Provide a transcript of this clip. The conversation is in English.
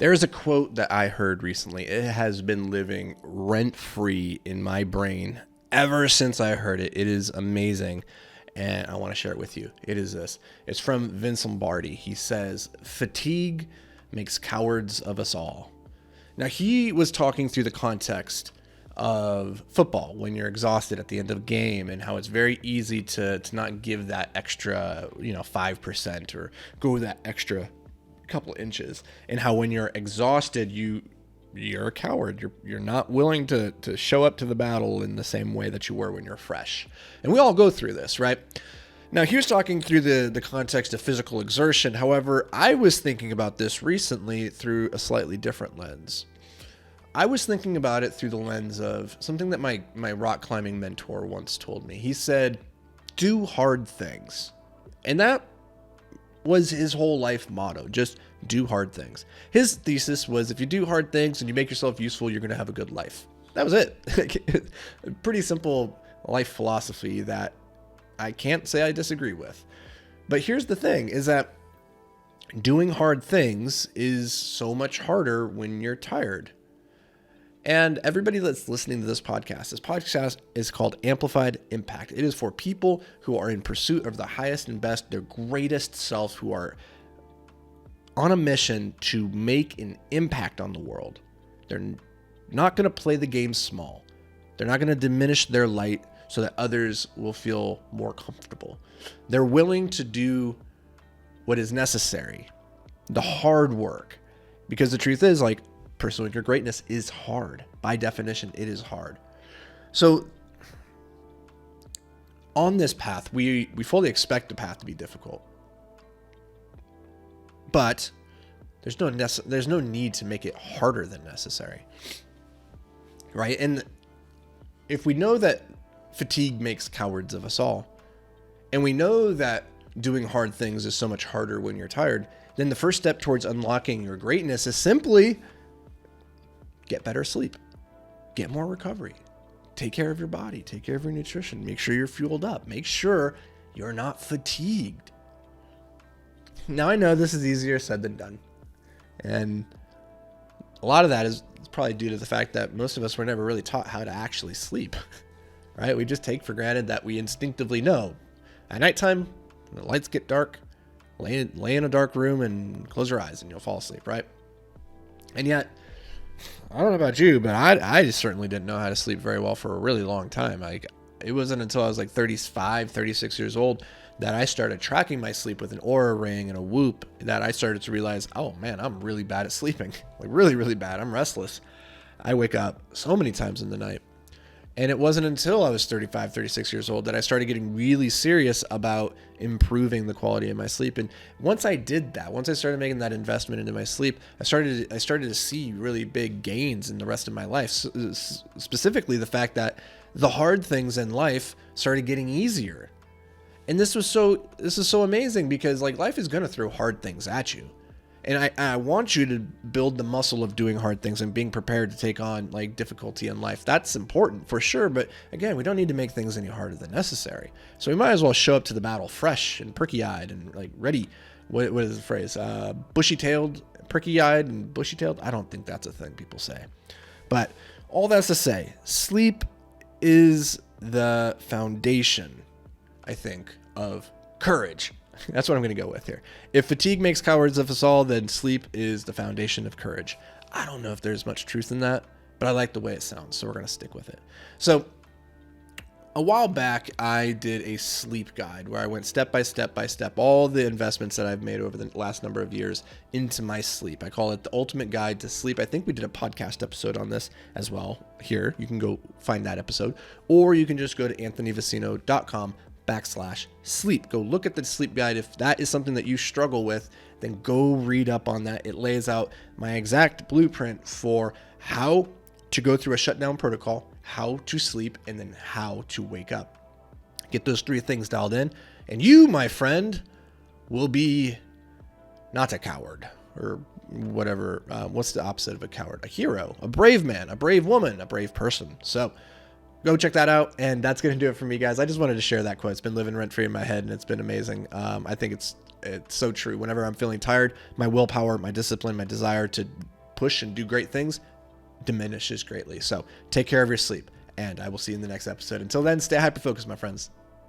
There's a quote that I heard recently. It has been living rent-free in my brain ever since I heard it. It is amazing, and I want to share it with you. It is this. It's from Vince Lombardi. He says, "Fatigue makes cowards of us all." Now, he was talking through the context of football when you're exhausted at the end of a game and how it's very easy to not give that extra, 5% or go that extra couple inches, and how when you're exhausted, you're a coward. You're not willing to show up to the battle in the same way that you were when you're fresh. And we all go through this, right? Now, he was talking through the context of physical exertion. However, I was thinking about this recently through a slightly different lens. I was thinking about it through the lens of something that my rock climbing mentor once told me. He said, do hard things. And that was his whole life motto, just do hard things. His thesis was, if you do hard things and you make yourself useful, you're going to have a good life. That was it. Pretty simple life philosophy that I can't say I disagree with. But here's the thing, is that doing hard things is so much harder when you're tired. And everybody that's listening to this podcast is called Amplified Impact. It is for people who are in pursuit of the highest and best, their greatest self, who are on a mission to make an impact on the world. They're not going to play the game small. They're not going to diminish their light so that others will feel more comfortable. They're willing to do what is necessary, the hard work, because the truth is, pursuing your greatness is hard. By definition, it is hard. So on this path, we fully expect the path to be difficult. But there's no need to make it harder than necessary. Right? And if we know that fatigue makes cowards of us all, and we know that doing hard things is so much harder when you're tired, then the first step towards unlocking your greatness is simply get better sleep, get more recovery, take care of your body, take care of your nutrition, make sure you're fueled up, make sure you're not fatigued. Now, I know this is easier said than done. And a lot of that is probably due to the fact that most of us were never really taught how to actually sleep, right? We just take for granted that we instinctively know at nighttime, when the lights get dark, lay in a dark room and close your eyes and you'll fall asleep, right? And yet, I don't know about you, but I just certainly didn't know how to sleep very well for a really long time. It wasn't until I was 35, 36 years old that I started tracking my sleep with an Oura ring and a Whoop that I started to realize, oh man, I'm really bad at sleeping. Really, really bad. I'm restless. I wake up so many times in the night. And it wasn't until I was 35, 36 years old that I started getting really serious about improving the quality of my sleep. And once I did that, once I started making that investment into my sleep, I started to see really big gains in the rest of my life. Specifically, the fact that the hard things in life started getting easier. And this is so amazing because life is going to throw hard things at you. And I want you to build the muscle of doing hard things and being prepared to take on difficulty in life. That's important for sure. But again, we don't need to make things any harder than necessary. So we might as well show up to the battle fresh and perky-eyed and ready. What is the phrase? Bushy-tailed, perky-eyed and bushy-tailed? I don't think that's a thing people say. But all that's to say, sleep is the foundation, I think, of courage. That's what I'm going to go with here. If fatigue makes cowards of us all, then sleep is the foundation of courage. I don't know if there's much truth in that, but I like the way it sounds, so we're going to stick with it. So a while back, I did a sleep guide where I went step by step all the investments that I've made over the last number of years into my sleep. I call it the ultimate guide to sleep. I think we did a podcast episode on this as well here. You can go find that episode, or you can just go to anthonyvicino.com/sleep. Go look at the sleep guide. If that is something that you struggle with, then go read up on that. It lays out my exact blueprint for how to go through a shutdown protocol, how to sleep, and then how to wake up. Get those 3 things dialed in, and you, my friend, will be not a coward, or whatever. What's the opposite of a coward? A hero, a brave man, a brave woman, a brave person. So go check that out, and that's going to do it for me, guys. I just wanted to share that quote. It's been living rent-free in my head, and it's been amazing. I think it's so true. Whenever I'm feeling tired, my willpower, my discipline, my desire to push and do great things diminishes greatly. So take care of your sleep, and I will see you in the next episode. Until then, stay hyper focused, my friends.